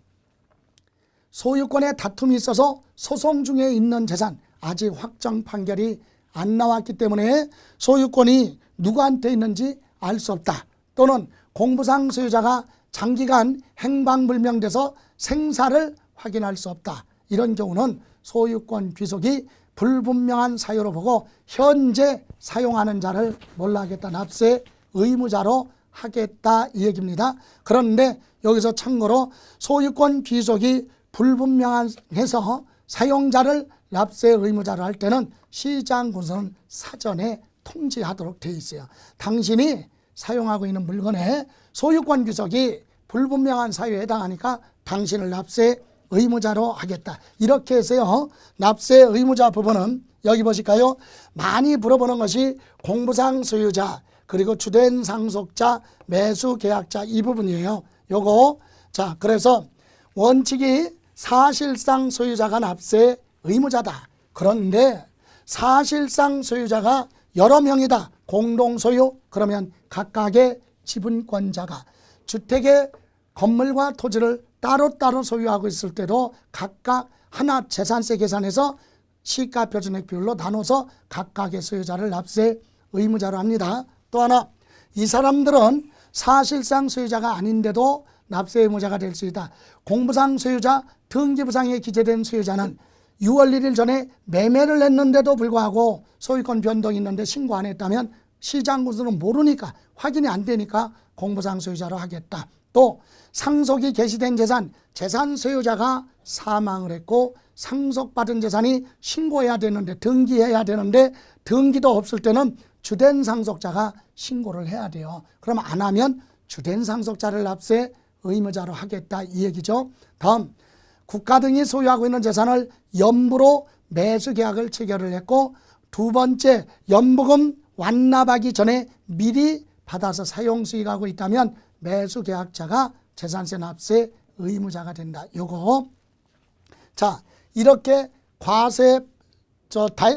소유권에 다툼이 있어서 소송 중에 있는 재산, 아직 확정 판결이 안 나왔기 때문에 소유권이 누구한테 있는지 알 수 없다. 또는 공부상 소유자가 장기간 행방불명돼서 생사를 확인할 수 없다. 이런 경우는 소유권 귀속이 불분명한 사유로 보고 현재 사용하는 자를 뭘로 하겠다? 납세 의무자로 하겠다 이 얘기입니다. 그런데 여기서 참고로 소유권 귀속이 불분명해서 사용자를 납세 의무자로 할 때는 시장군수는 사전에 통지하도록 되어 있어요. 당신이 사용하고 있는 물건의 소유권 귀속이 불분명한 사유에 해당하니까 당신을 납세 의무자로 하겠다. 이렇게 해서요. 납세 의무자 부분은 여기 보실까요? 많이 물어보는 것이 공부상 소유자 그리고 주된 상속자 매수 계약자 이 부분이에요. 요거 자 그래서 원칙이 사실상 소유자가 납세 의무자다. 그런데 사실상 소유자가 여러 명이다. 공동소유 그러면 각각의 지분권자가 주택의 건물과 토지를 따로따로 소유하고 있을 때도 각각 하나 재산세 계산해서 시가표준액 비율로 나눠서 각각의 소유자를 납세 의무자로 합니다. 또 하나 이 사람들은 사실상 소유자가 아닌데도 납세 의무자가 될 수 있다. 공부상 소유자, 등기부상에 기재된 소유자는 6월 1일 전에 매매를 했는데도 불구하고 소유권 변동이 있는데 신고 안 했다면 시장군수는 모르니까 확인이 안 되니까 공부상 소유자로 하겠다. 또 상속이 개시된 재산 소유자가 사망을 했고 상속받은 재산이 신고해야 되는데 등기해야 되는데 등기도 없을 때는 주된 상속자가 신고를 해야 돼요. 그럼 안 하면 주된 상속자를 납세 의무자로 하겠다 이 얘기죠. 다음 국가 등이 소유하고 있는 재산을 연부로 매수 계약을 체결을 했고 두 번째 연부금 완납하기 전에 미리 받아서 사용 수익하고 있다면 매수 계약자가 재산세 납세 의무자가 된다. 요거 자 이렇게 과세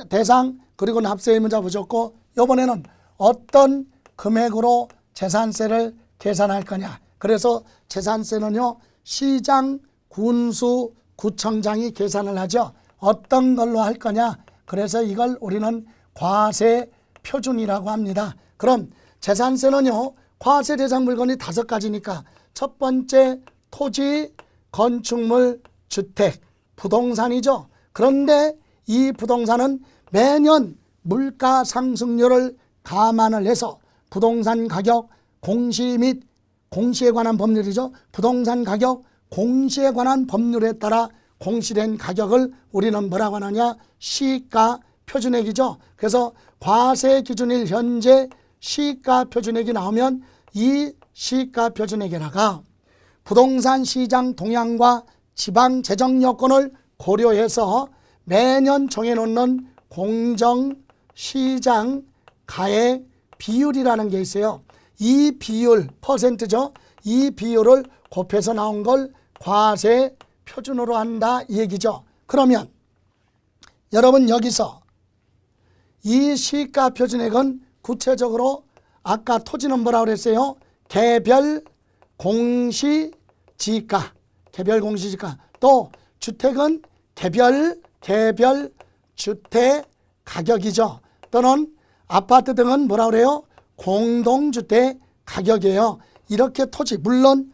대상 그리고 납세 의무자 보셨고 이번에는 어떤 금액으로 재산세를 계산할 거냐. 그래서 재산세는요 시장 군수 구청장이 계산을 하죠. 어떤 걸로 할 거냐. 그래서 이걸 우리는 과세 표준이라고 합니다. 그럼 재산세는요 과세 대상 물건이 5가지니까 첫 번째 토지, 건축물, 주택, 부동산이죠. 그런데 이 부동산은 매년 물가 상승률을 감안을 해서 부동산 가격 공시 및 공시에 관한 법률이죠. 부동산 가격 공시에 관한 법률에 따라 공시된 가격을 우리는 뭐라고 하느냐 시가 표준액이죠. 그래서 과세 기준일 현재 시가 표준액이 나오면 이 시가 표준액에다가 부동산 시장 동향과 지방 재정 여건을 고려해서 매년 정해놓는 공정시장 가액 비율이라는 게 있어요. 이 비율 퍼센트죠. 이 비율을 곱해서 나온 걸 과세 표준으로 한다 이 얘기죠. 그러면 여러분 여기서 이 시가 표준액은 구체적으로 아까 토지는 뭐라고 그랬어요? 개별 공시지가, 개별 공시지가. 또 주택은 개별 주택 가격이죠. 또는 아파트 등은 뭐라고 그래요? 공동주택 가격이에요. 이렇게 토지, 물론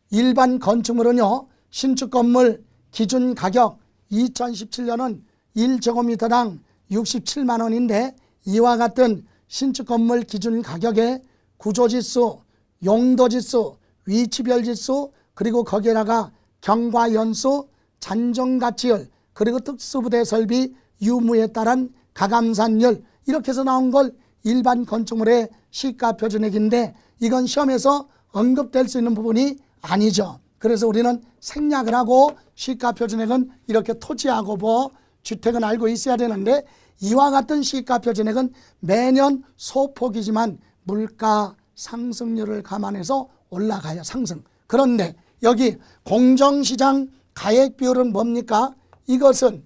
일반 건축물은요 신축 건물 기준 가격 2017년은 1제곱미터당 67만 원인데 이와 같은 신축 건물 기준 가격에 구조지수, 용도지수, 위치별지수 그리고 거기에다가 경과연수, 잔정가치율 그리고 특수부대 설비 유무에 따른 가감산율 이렇게 해서 나온 걸 일반 건축물의 시가표준액인데 이건 시험에서 언급될 수 있는 부분이 아니죠. 그래서 우리는 생략을 하고 시가표준액은 이렇게 토지하고 뭐 주택은 알고 있어야 되는데 이와 같은 시가표준액은 매년 소폭이지만 물가 상승률을 감안해서 올라가야 상승. 그런데 여기 공정시장 가액 비율은 뭡니까? 이것은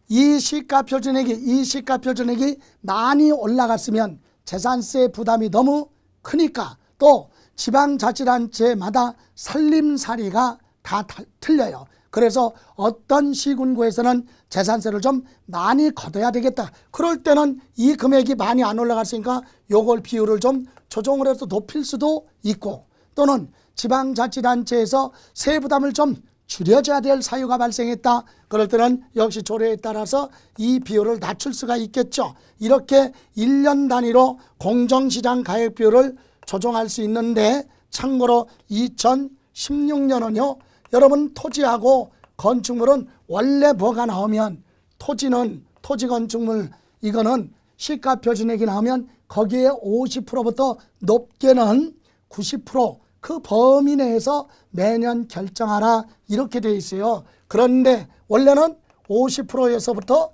이 시가표준액이 많이 올라갔으면 재산세 부담이 너무 크니까 또 지방자치단체마다 살림살이가 다 틀려요. 그래서 어떤 시군구에서는 재산세를 좀 많이 걷어야 되겠다. 그럴 때는 이 금액이 많이 안 올라갔으니까 요걸 비율을 좀 조정을 해서 높일 수도 있고 또는 지방자치단체에서 세부담을 좀 줄여져야 될 사유가 발생했다. 그럴 때는 역시 조례에 따라서 이 비율을 낮출 수가 있겠죠. 이렇게 1년 단위로 공정시장 가액 비율을 조정할 수 있는데, 참고로 2016년은요 여러분 토지하고 건축물은 원래 뭐가 나오면 토지는 토지 건축물 이거는 시가표준액이 나오면 거기에 50%부터 높게는 90% 그 범위 내에서 매년 결정하라 이렇게 되어 있어요. 그런데 원래는 50%에서부터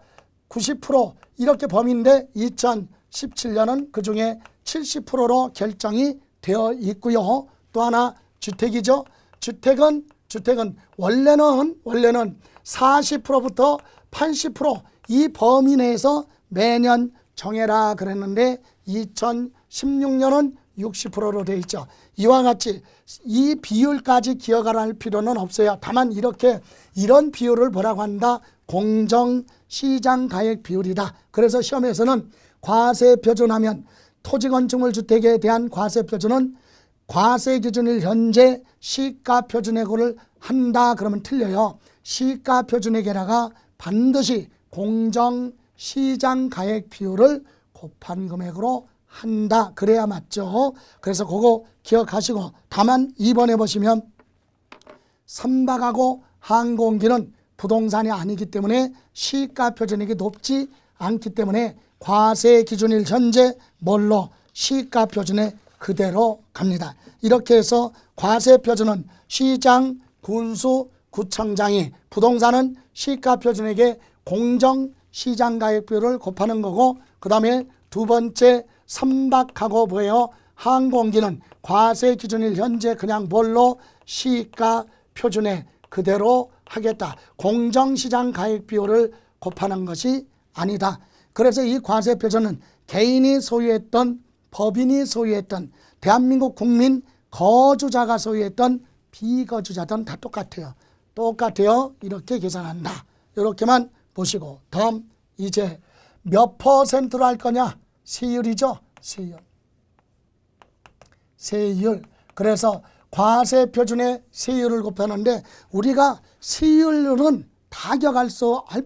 90% 이렇게 범위인데 2017년은 그중에 70%로 결정이 되어 있고요. 또 하나 주택이죠. 주택은 원래는 40%부터 80% 이 범위 내에서 매년 정해라 그랬는데 2016년은 60%로 되어 있죠. 이와 같이 이 비율까지 기억을 할 필요는 없어요. 다만 이런 비율을 뭐라고 한다? 공정시장가액 비율이다. 그래서 시험에서는 과세표준하면 토지건축물 주택에 대한 과세표준은 과세기준일 현재 시가표준액을 한다 그러면 틀려요. 시가표준액에다가 반드시 공정시장가액 비율을 곱한 금액으로 한다 그래야 맞죠. 그래서 그거 기억하시고, 다만 2번에 보시면 선박하고 항공기는 부동산이 아니기 때문에 시가표준액이 높지 않기 때문에 과세기준일 현재 뭘로? 시가표준에 그대로 갑니다. 이렇게 해서 과세표준은 시장, 군수, 구청장이, 부동산은 시가표준액에 공정시장가액비율을 곱하는 거고, 그 다음에 두 번째 선박하고 뭐예요? 항공기는 과세기준일 현재 그냥 뭘로? 시가표준에 그대로 하겠다. 공정시장가액비율을 곱하는 것이 아니다. 그래서 이 과세표준은 개인이 소유했던, 법인이 소유했던, 대한민국 국민 거주자가 소유했던, 비거주자든 다 똑같아요. 이렇게 계산한다. 이렇게만 보시고, 다음 이제 몇 퍼센트로 할 거냐? 세율이죠. 세율. 그래서 과세표준에 세율을 곱하는데 우리가 세율은 다 기억할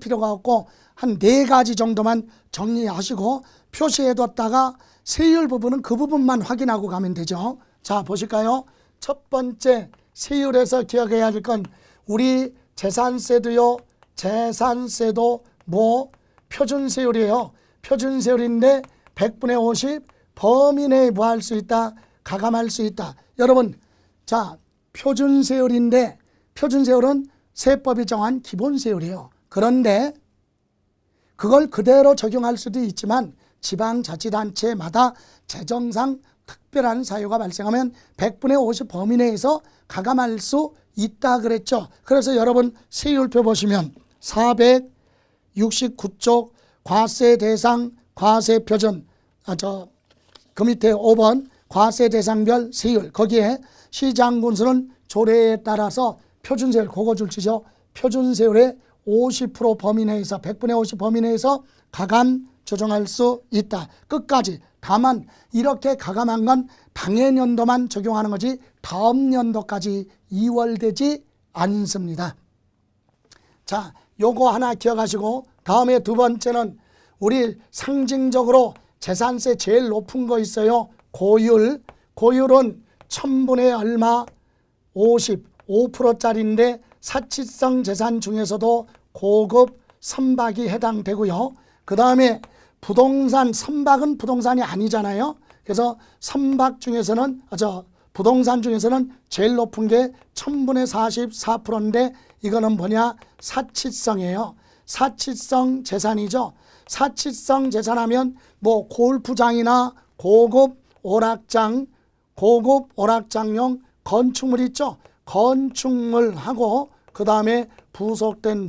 필요가 없고 한 4가지 정도만 정리하시고 표시해뒀다가 세율 부분은 그 부분만 확인하고 가면 되죠. 자, 보실까요? 첫 번째 세율에서 기억해야 할 건 우리 재산세도요. 재산세도 표준세율이에요. 표준세율인데 100분의 50 범위 내에 뭐 할 수 있다? 가감할 수 있다. 여러분, 자, 표준세율인데 표준세율은 세법이 정한 기본세율이에요. 그런데 그걸 그대로 적용할 수도 있지만 지방자치단체마다 재정상 특별한 사유가 발생하면 100분의 50 범위 내에서 가감할 수 있다 그랬죠. 그래서 여러분 세율표 보시면 469쪽 과세 대상 과세 표준, 그 밑에 5번 과세 대상별 세율, 거기에 시장 군수는 조례에 따라서 표준세율, 그거 줄치죠. 표준세율의 50% 범위 내에서 100분의 50 범위 내에서 가감 조정할 수 있다. 끝까지. 다만 이렇게 가감한 건 당해년도만 적용하는 거지 다음 연도까지 이월되지 않습니다. 자, 요거 하나 기억하시고, 다음에 두 번째는 우리 상징적으로 재산세 제일 높은 거 있어요. 고율. 고율은 1000분의 얼마? 55%짜리인데 사치성 재산 중에서도 고급 선박이 해당되고요. 그 다음에 부동산, 선박은 부동산이 아니잖아요. 그래서 선박 중에서는 부동산 중에서는 제일 높은 게 1000분의 44%인데 이거는 뭐냐? 사치성이에요. 사치성 재산이죠. 사치성 재산하면 뭐 골프장이나 고급 오락장용 건축물 있죠. 건축물하고 그 다음에 부속된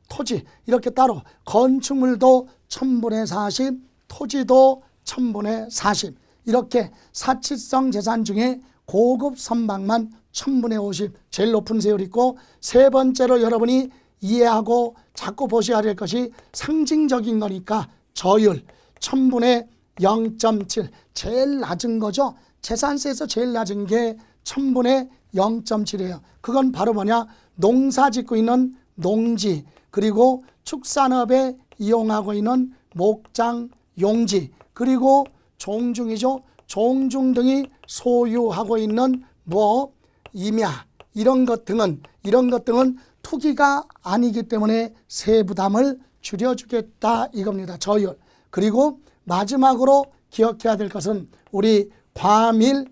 토지 이렇게 따로, 건축물도 1000분의 40, 토지도 1000분의 40, 이렇게 사치성 재산 중에 고급 선박만 1000분의 50 제일 높은 세율이 있고, 세 번째로 여러분이 이해하고 자꾸 보셔야 될 것이 상징적인 거니까 저율 1000분의 0.7 제일 낮은 거죠. 재산세에서 제일 낮은 게 1000분의 0.7이에요. 그건 바로 뭐냐? 농사 짓고 있는 농지, 그리고 축산업에 이용하고 있는 목장, 용지, 그리고 종중이죠. 종중 등이 소유하고 있는 임야, 이런 것 등은 투기가 아니기 때문에 세부담을 줄여주겠다 이겁니다. 저율. 그리고 마지막으로 기억해야 될 것은 우리 과밀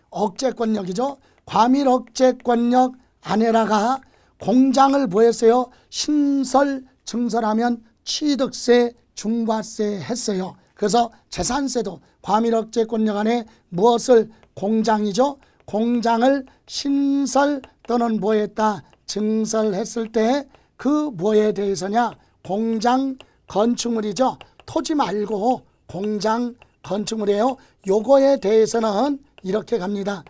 억제권력이죠. 과밀 억제권력 아내라가 공장을 뭐했어요? 신설 증설하면 취득세, 중과세 했어요. 그래서 재산세도 과밀 억제권력 안에 무엇을 공장이죠? 공장을 신설 또는 뭐했다? 증설했을 때 그 뭐에 대해서냐? 공장 건축물이죠. 토지 말고 공장 건축물이에요. 요거에 대해서는 이렇게 갑니다.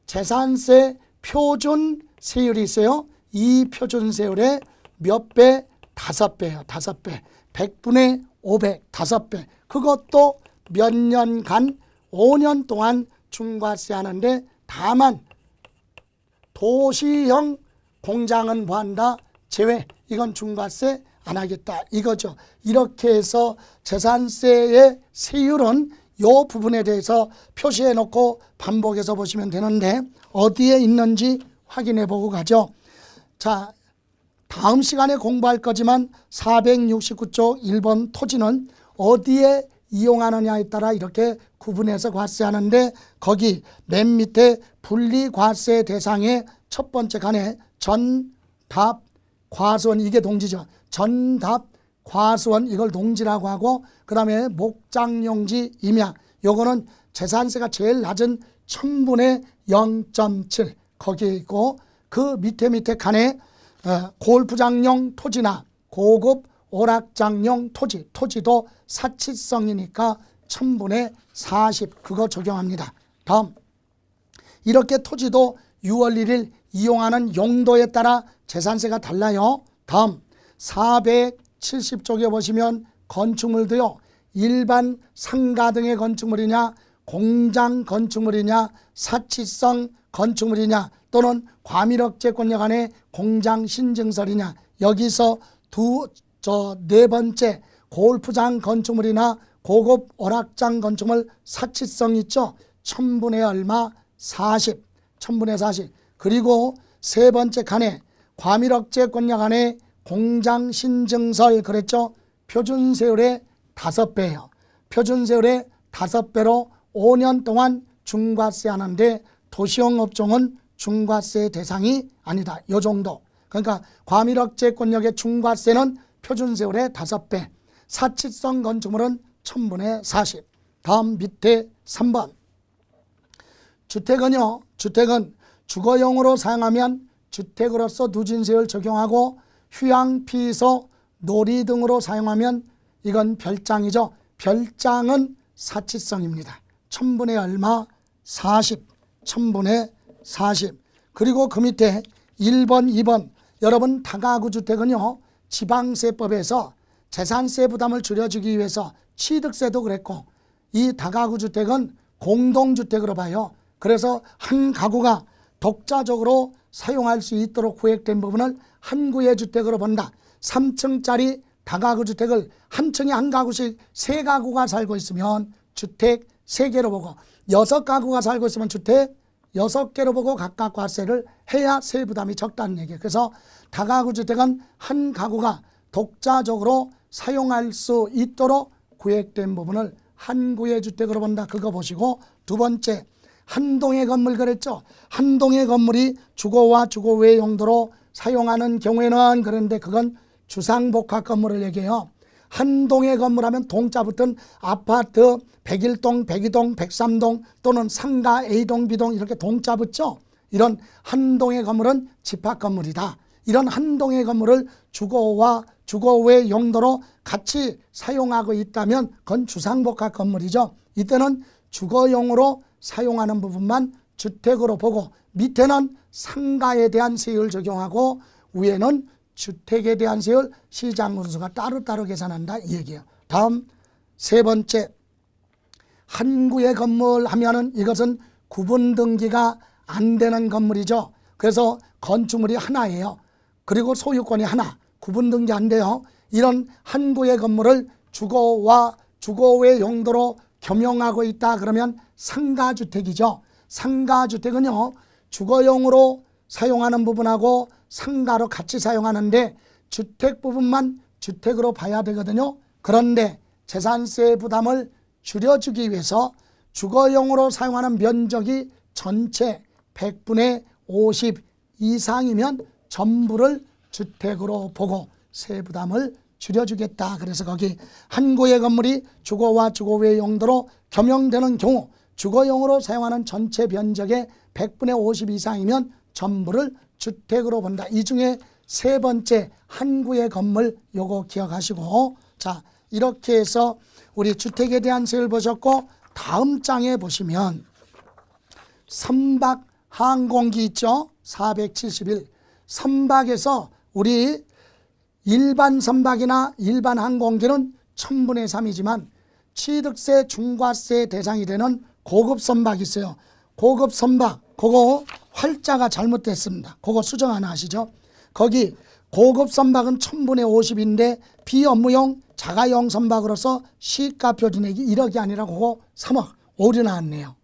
재산세 표준 세율이 있어요. 이 표준 세율의 몇 배? 5배예요. 5배. 100분의 500, 5배. 그것도 몇 년간 5년 동안 중과세 하는데, 다만 도시형 공장은 뭐한다? 제외. 이건 중과세 안 하겠다 이거죠. 이렇게 해서 재산세의 세율은 이 부분에 대해서 표시해 놓고 반복해서 보시면 되는데, 어디에 있는지 확인해 보고 가죠. 자, 다음 시간에 공부할 거지만 469쪽 1번 토지는 어디에 이용하느냐에 따라 이렇게 구분해서 과세하는데, 거기 맨 밑에 분리과세 대상의 첫 번째 칸에 전답 과수원, 이게 동지죠. 전답 과수원, 이걸 동지라고 하고, 그 다음에 목장용지 임야, 요거는 재산세가 제일 낮은 1000분의 0.7 거기에 있고, 그 밑에 칸에 골프장용 토지나 고급 오락장용 토지도 사치성이니까 1000분의 40 그거 적용합니다. 다음, 이렇게 토지도 6월 1일 이용하는 용도에 따라 재산세가 달라요. 다음 470쪽에 보시면 건축물도요, 일반 상가 등의 건축물이냐, 공장 건축물이냐, 사치성 건축물이냐, 또는 과밀억제권력 안에 공장 신증설이냐, 여기서 네 번째 골프장 건축물이나 고급 오락장 건축물 사치성 있죠. 1000분의 얼마? 40. 1000분의 40. 그리고 세 번째 칸에 과밀억제권력 안에 공장 신증설 그랬죠. 표준세율의 5배예요. 표준세율의 5배로 5년 동안 중과세 하는데, 도시형 업종은 중과세 대상이 아니다. 요 정도. 그러니까 과밀억제권력의 중과세는 표준세율의 5배, 사치성 건축물은 1000분의 40. 다음 밑에 3번. 주택은요, 주택은 주거용으로 사용하면 주택으로서 누진세율 적용하고, 휴양, 피서, 놀이 등으로 사용하면 이건 별장이죠. 별장은 사치성입니다. 1000분의 얼마? 40. 1000분의 40. 그리고 그 밑에 1번, 2번. 여러분, 다가구 주택은요, 지방세법에서 재산세 부담을 줄여주기 위해서 취득세도 그랬고, 이 다가구 주택은 공동주택으로 봐요. 그래서 한 가구가 독자적으로 사용할 수 있도록 구획된 부분을 한 구의 주택으로 본다. 3층짜리 다가구 주택을 한 층에 한 가구씩 3가구가 살고 있으면 주택 3개로 보고, 6가구가 살고 있으면 주택 6개로 보고 각각 과세를 해야 세부담이 적다는 얘기예요. 그래서 다가구 주택은 한 가구가 독자적으로 사용할 수 있도록 구획된 부분을 한 구의 주택으로 본다. 그거 보시고, 두 번째, 한 동의 건물 그랬죠. 한 동의 건물이 주거와 주거 외 용도로 사용하는 경우에는, 그런데 그건 주상복합 건물을 얘기해요. 한 동의 건물 하면 동자 붙은 아파트 101동, 102동, 103동 또는 상가 A동, B동 이렇게 동자 붙죠. 이런 한 동의 건물은 집합 건물이다. 이런 한 동의 건물을 주거와 주거 외 용도로 같이 사용하고 있다면 그건 주상복합 건물이죠. 이때는 주거용으로 사용하는 부분만 주택으로 보고, 밑에는 상가에 대한 세율 적용하고, 위에는 주택에 대한 세율, 시장군수가 따로따로 계산한다 이 얘기예요. 다음 세 번째, 한 구의 건물 하면은 이것은 구분 등기가 안 되는 건물이죠. 그래서 건축물이 하나예요. 그리고 소유권이 하나, 구분 등기 안 돼요. 이런 한 구의 건물을 주거와 주거의 용도로 겸용하고 있다 그러면 상가주택이죠. 상가주택은요, 주거용으로 사용하는 부분하고 상가로 같이 사용하는데 주택 부분만 주택으로 봐야 되거든요. 그런데 재산세 부담을 줄여주기 위해서 주거용으로 사용하는 면적이 전체 100분의 50 이상이면 전부를 주택으로 보고 세부담을 줄여주겠다. 그래서 거기 한 구의 건물이 주거와 주거의 용도로 겸용되는 경우 주거용으로 사용하는 전체 면적의 100분의 50 이상이면 전부를 주택으로 본다. 이 중에 세 번째 한 구의 건물 요거 기억하시고, 자 이렇게 해서 우리 주택에 대한 세율 보셨고, 다음 장에 보시면 선박 항공기 있죠. 471 선박에서 우리 일반 선박이나 일반 항공기는 1000분의 3이지만 취득세 중과세 대상이 되는 고급 선박이 있어요. 고급 선박 그거 활자가 잘못됐습니다. 그거 수정 하나 하시죠. 거기 고급 선박은 1000분의 50인데 비업무용 자가용 선박으로서 시가 표준액이 1억이 아니라 그거 3억 오류 나왔네요.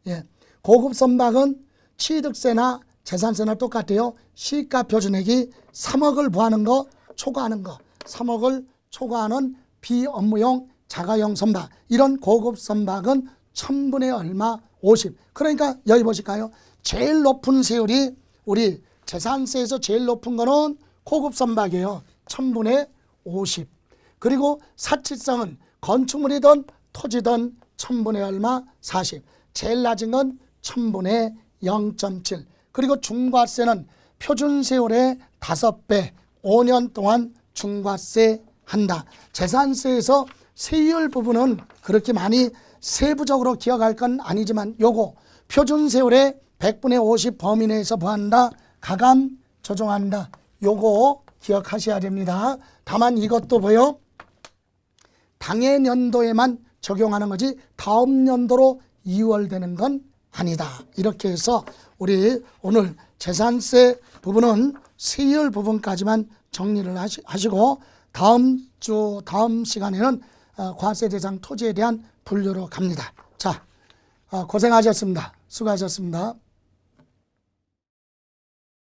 예. 고급 선박은 취득세나 재산세나 똑같아요. 시가 표준액이 3억을 부하는 거 초과하는 거, 3억을 초과하는 비업무용 자가용 선박, 이런 고급 선박은 1000분의 얼마 50. 그러니까 여기 보실까요? 제일 높은 세율이 우리 재산세에서 제일 높은 거는 고급 선박이에요. 1000분의 50. 그리고 사치성은 건축물이든 토지든 1000분의 얼마 40. 제일 낮은 건 1000분의 0.7. 그리고 중과세는 표준세율의 5배 5년 동안 중과세 한다. 재산세에서 세율 부분은 그렇게 많이 세부적으로 기억할 건 아니지만 요거 표준세율의 100분의 50 범위 내에서 부한다. 가감 조정한다. 요거 기억하셔야 됩니다. 다만 이것도 보여 당해 연도에만 적용하는 거지 다음 연도로 이월되는 건 아니다. 이렇게 해서 우리 오늘 재산세 부분은 세율 부분까지만 정리를 하시고 다음 시간에는 과세 대상 토지에 대한 분류로 갑니다. 자, 고생하셨습니다. 수고하셨습니다.